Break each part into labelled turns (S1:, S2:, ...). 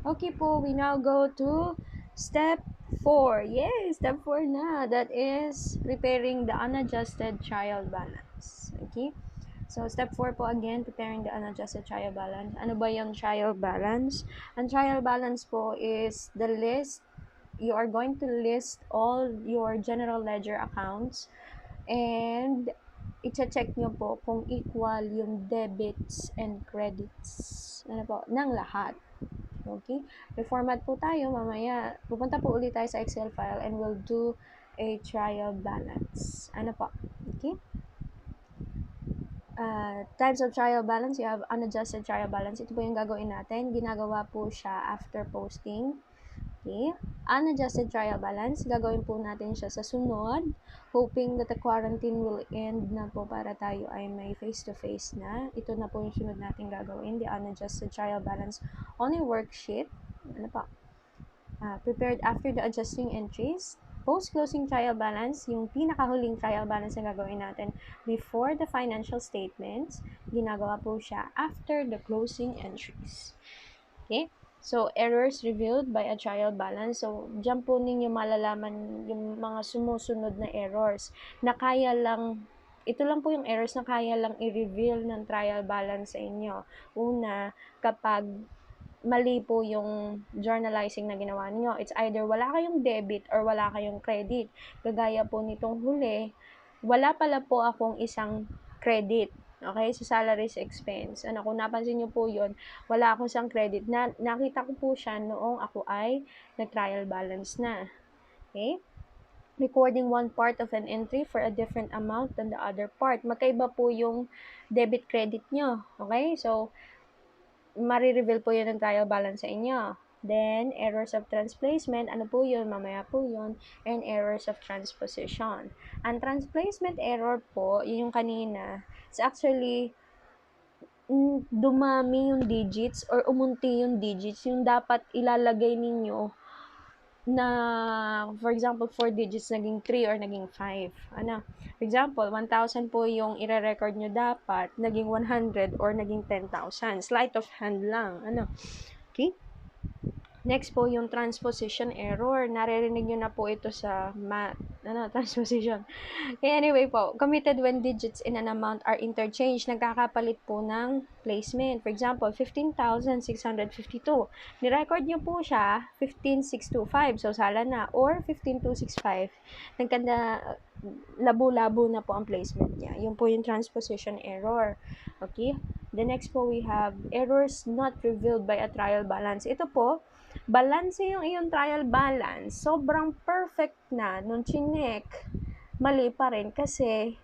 S1: Okay po, we now go to step 4. Yes, step 4 na. That is preparing the unadjusted trial balance. Okay? So, step 4 po again, preparing the unadjusted trial balance. Ano ba yung trial balance? Ang trial balance po is the list. You are going to list all your general ledger accounts and i-check nyo po kung equal yung debits and credits ng lahat. Okay? Reformat po tayo mamaya. Pupunta po ulit tayo sa Excel file and we'll do a trial balance. Ano po? Okay? Types of trial balance, you have unadjusted trial balance. Ito po yung gagawin natin. Ginagawa po siya after posting. Okay? Unadjusted trial balance, gagawin po natin siya sa sunod, hoping that the quarantine will end na po para tayo ay may face-to-face na. Ito na po yung sunod natin gagawin, the unadjusted trial balance on a worksheet. Ano pa? Prepared after the adjusting entries. Post-closing trial balance, yung pinakahuling trial balance na gagawin natin before the financial statements, ginagawa po siya after the closing entries. Okay? So, errors revealed by a trial balance. So, dyan po ninyo malalaman yung mga sumusunod na errors na kaya lang, ito lang po yung errors na kaya lang i-reveal ng trial balance sa inyo. Una, kapag mali po yung journalizing na ginawa niyo. It's either wala kayong debit or wala kayong credit. Kagaya po nitong huli, wala pala po akong isang credit. Okay? So, salaries expense. Ano, kung napansin niyo po yun, wala akong isang credit. Nakita ko po siya noong ako ay nag-trial balance na. Okay? Recording one part of an entry for a different amount than the other part. Magkaiba po yung debit credit nyo. Okay? So, marireveal po yun ng trial balance sa inyo. Then, errors of transplacement, ano po yun? Mamaya po yun. And errors of transposition. Ang transplacement error po, yun yung kanina, is actually dumami yung digits or umunti yung digits. Yung dapat ilalagay ninyo na, for example, 4 digits naging 3 or naging 5. Ano? For example, 1,000 po yung ire-record nyo dapat, naging 100 or naging 10,000. Sleight of hand lang. Ano? Okay? Next po yung transposition error. Naririnig nyo na po ito sa math. Transposition. Okay, anyway po, committed when digits in an amount are interchanged. Nagkakapalit po ng placement. For example, 15,652. Ni-record nyo po siya, 15,625. So, sala na. Or 15,265. Nagkanda, labo-labo na po ang placement niya. Yun po yung transposition error. Okay? The next po, we have errors not revealed by a trial balance. Ito po, balance yung iyong trial balance. Sobrang perfect na nung chinek. Mali pa rin kasi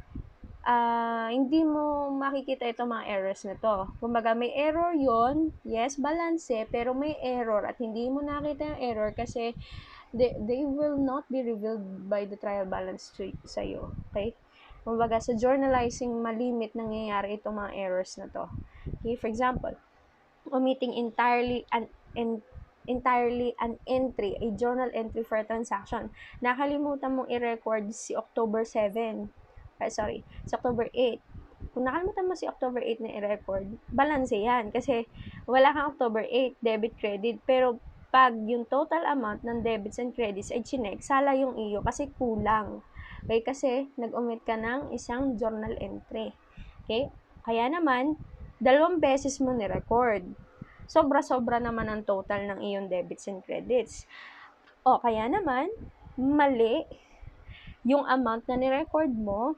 S1: hindi mo makikita itong mga errors na to. Kumbaga, may error yon, yes, balance pero may error at hindi mo nakita yung error kasi they will not be revealed by the trial balance sa iyo. Okay? Kumbaga, sa journalizing, malimit nangyayari itong mga errors na to. Okay? For example, omitting entirely an entry, a journal entry for a transaction. Nakalimutan mong i-record si October 7. Si October 8. Kung nakalimutan mo si October 8 na i-record, balance yan. Kasi wala kang October 8, debit, credit. Pero pag yung total amount ng debits and credits ay chinek, sala yung iyo kasi kulang. Okay? Kasi nag-omit ka ng isang journal entry. Okay? Kaya naman, 2 beses mo ni-record. Sobra-sobra naman ang total ng iyong debits and credits. O kaya naman, mali yung amount na ni-record mo,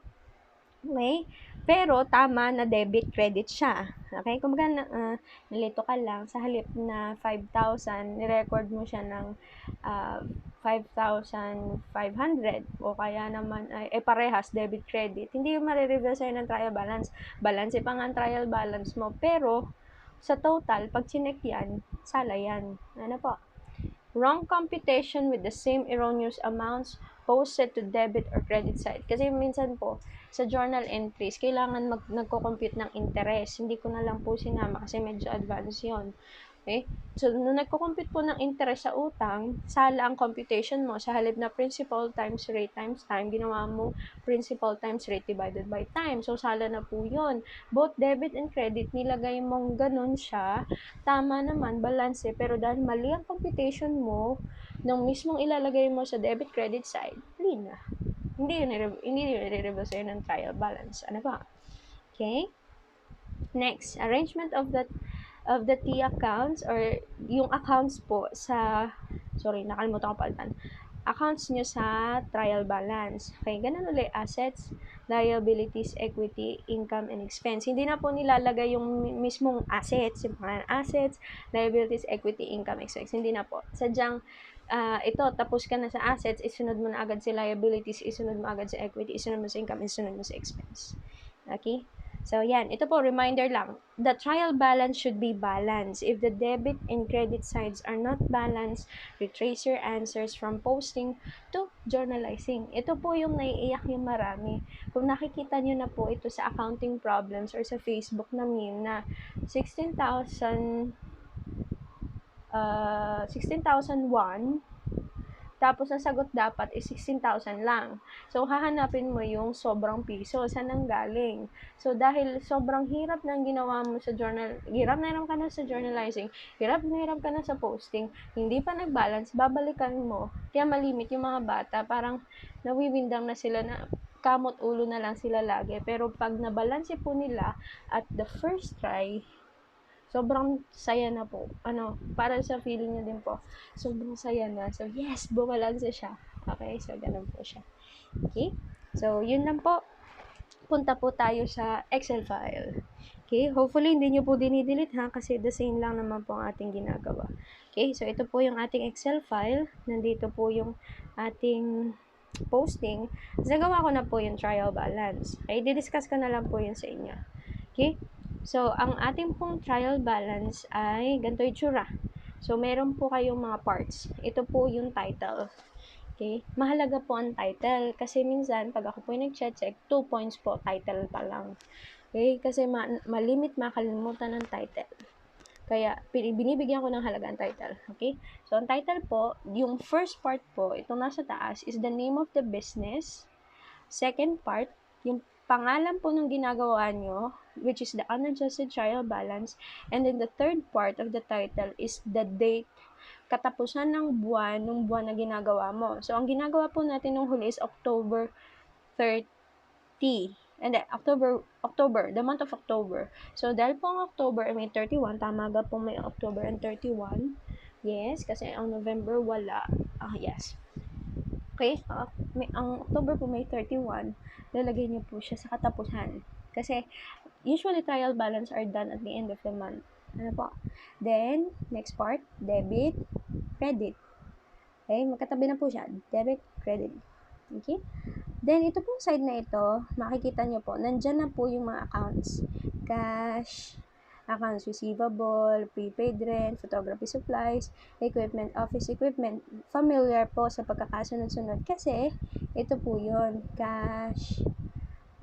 S1: okay? Pero tama na debit credit siya. Okay? Kung nalito ka lang, sa halip na 5,000, ni-record mo siya ng 5,500 o kaya naman ay parehas debit credit. Hindi yung marireveal sa'yo ng trial balance. Balance pa nga ang trial balance mo. Pero sa total, pag chinek yan, sala yan. Ano po? Wrong computation with the same erroneous amounts posted to debit or credit side. Kasi minsan po, sa journal entries, kailangan nagko-compute ng interest. Hindi ko na lang po sinama kasi medyo advanced yun. Okay? So, nung nagko-compute po ng interest sa utang, sala ang computation mo. Sa halip na principal times rate times time, ginawa mo principal times rate divided by time. So, sala na po yun. Both debit and credit, nilagay mong ganun siya. Tama naman, balance eh. Pero dahil mali ang computation mo, nung mismong ilalagay mo sa debit credit side, mali na. Hindi yun i-reverse sa'yo ng trial balance. Ano ba? Okay? Next, arrangement of the T accounts or yung accounts po sa, sorry, nakalimutan ko palitan. Accounts nyo sa trial balance. Okay, ganun ulit, assets, liabilities, equity, income, and expense. Hindi na po nilalagay yung mismong assets, yung pangalan assets, liabilities, equity, income, expense. Hindi na po. Sadyang, ito, tapos ka na sa assets, isunod mo na agad sa liabilities, isunod mo agad sa equity, isunod mo sa income, isunod mo sa expense. Okay? So, yan. Ito po, reminder lang. The trial balance should be balanced. If the debit and credit sides are not balanced, retrace your answers from posting to journalizing. Ito po yung naiiyak yung marami. Kung nakikita nyo na po ito sa accounting problems or sa Facebook na meme na 16,001 tapos ang sagot dapat is 16,000 lang. So, hahanapin mo yung sobrang piso. Saan ang galing? So, dahil sobrang hirap ng ginawa mo sa journal, hirap na hirap ka na sa journalizing, hirap ka na sa posting, hindi pa nag-balance, babalikan mo. Kaya malimit yung mga bata, parang nawiwindang na sila na kamot ulo na lang sila lagi. Pero pag nabalanse po nila at the first try, sobrang saya na po. Para sa feeling niya din po, sobrang saya na. So, yes, bumalanse siya. Okay, so ganun po siya. Okay, so yun lang po. Punta po tayo sa Excel file. Okay, hopefully hindi nyo po dinidelete ha, kasi the same lang naman po ang ating ginagawa. Okay, so ito po yung ating Excel file. Nandito po yung ating posting. Nagawa ko na po yung trial balance. Okay, didiscuss ko na lang po yun sa inyo. Okay, so ang ating pong trial balance ay ganito yung tsura. So, meron po kayong mga parts. Ito po yung title. Okay? Mahalaga po ang title kasi minsan pag ako po yung nag-check, 2 points po, title pa lang. Okay? Kasi malimit makalimutan ng title. Kaya binibigyan ko ng halaga ang title. Okay? So, ang title po, yung first part po, itong nasa taas, is the name of the business. Second part, yung pangalan po ng ginagawa nyo, which is the unadjusted trial balance. And then the third part of the title is the date, katapusan ng buwan, nung buwan na ginagawa mo. So, ang ginagawa po natin nung huli is October 30. And then, October, the month of October. So, dahil po ang October, may 31, tama ga po may October and 31. Yes, kasi ang November wala. Yes. Okay, ang October po may 31, lalagay niyo po siya sa katapusan. Kasi, usually trial balance are done at the end of the month. Ano po? Then, next part, debit, credit. Okay, magkatabi na po siya. Debit, credit. Okay? Then, ito pong side na ito, makikita nyo po, nandyan na po yung mga accounts. Cash, accounts receivable, prepaid rent, photography supplies, equipment, office equipment. Familiar po sa pagkakasunod-sunod kasi ito po yun, cash,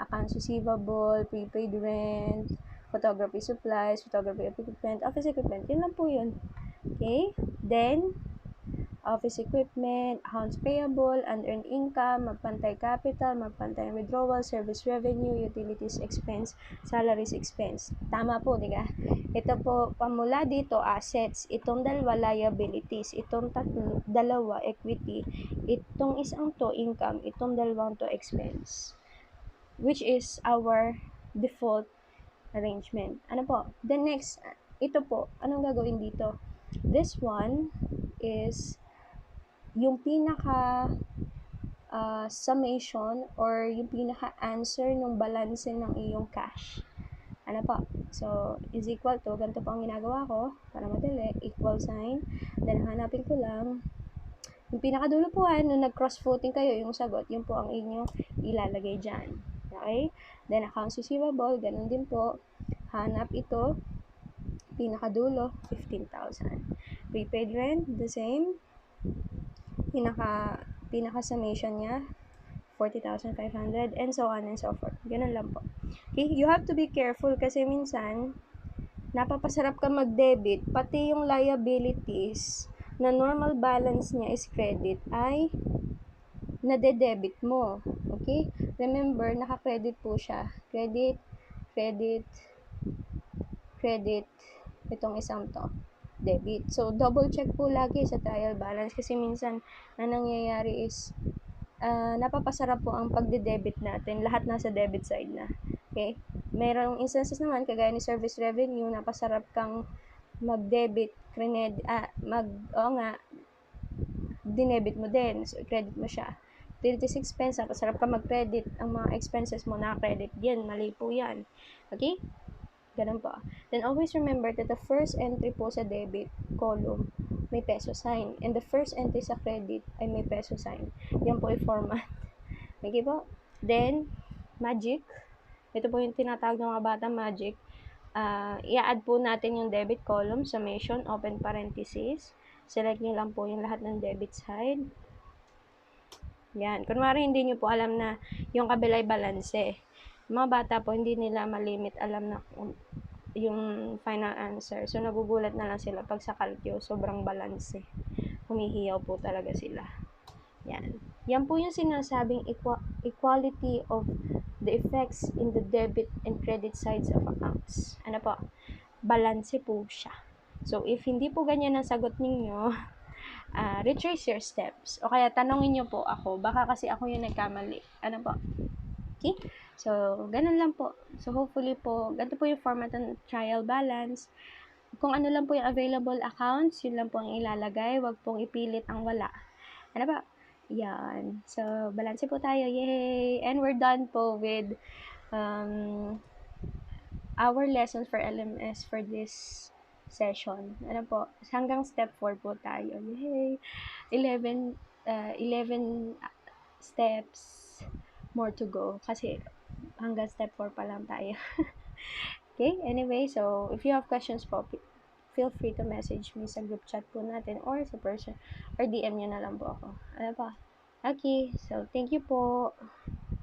S1: accounts receivable, prepaid rent, photography supplies, photography equipment, office equipment. Yun lang po yun. Okay? Then, office equipment, accounts payable, unearned income, magpantay capital, magpantay withdrawal, service revenue, utilities expense, salaries expense. Tama po, di ka? Ito po, pamula dito, assets. Itong dalawa, liabilities. Itong dalawa, equity. Itong isang to, income. Itong dalawang to, expense. Which is our default arrangement. Ano po? The next, ito po, anong gagawin dito? This one is yung pinaka summation or yung pinaka answer ng balance ng iyong cash. Ano pa? So, is equal to, ganito po ang ginagawa ko, para madali, equal sign, then hanapin ko lang, yung pinakadulo po nung nag-cross-voting kayo, yung sagot, yun po ang inyong ilalagay dyan. Okay? Then, accounts receivable, ganun din po, hanap ito, pinakadulo, 15,000. Prepaid rent, the same, pinaka summation niya 40,500 and so on and so forth. Ganun lang po. Okay, you have to be careful kasi minsan napapasarap ka mag-debit, pati yung liabilities na normal balance niya is credit ay nade-debit mo. Okay? Remember, naka-credit po siya. Credit, credit, credit, itong isang to, debit. So, double check po lagi sa trial balance kasi minsan na nangyayari is napapasarap po ang pagde-debit natin. Lahat nasa debit side na. Okay? Merong instances naman, kagaya ni service revenue, napasarap kang mag-debit, dinebit mo din. So, credit mo siya. Utilities expense, napasarap ka mag-credit. Ang mga expenses mo na-credit din. Mali po yan. Okay? Ganun po. Then, always remember that the first entry po sa debit column may peso sign. And the first entry sa credit ay may peso sign. Yan po yung format. Okay po? Then, magic. Ito po yung tinatawag ng mga bata magic. I-add po natin yung debit column, summation, open parenthesis. Select nyo lang po yung lahat ng debit side. Yan. Kunwari, hindi nyo po alam na yung kabilay balance eh. Mga bata po, hindi nila malimit alam na yung final answer. So, nagugulat na lang sila pag sa calcio, sobrang balance eh. Humihiyaw po talaga sila. Yan. Yan po yung sinasabing equality of the effects in the debit and credit sides of accounts. Ano po? Balanse po siya. So, if hindi po ganyan ang sagot ninyo, retrace your steps. O kaya tanongin nyo po ako. Baka kasi ako yung nagkamali. Ano po? Okay? So, ganun lang po. So, hopefully po, ganito po yung format ng trial balance. Kung ano lang po yung available accounts, yun lang po ang ilalagay. Huwag pong ipilit ang wala. Ano ba? Yan. So, balanse po tayo. Yay! And we're done po with our lessons for LMS for this session. Ano po? Hanggang step 4 po tayo. Yay! 11 steps more to go. Kasi hanggang step 4 pa lang tayo. Okay? Anyway, so if you have questions po, feel free to message me sa group chat po natin or sa person or DM nyo na lang po ako. Ano pa? Okay, so thank you po.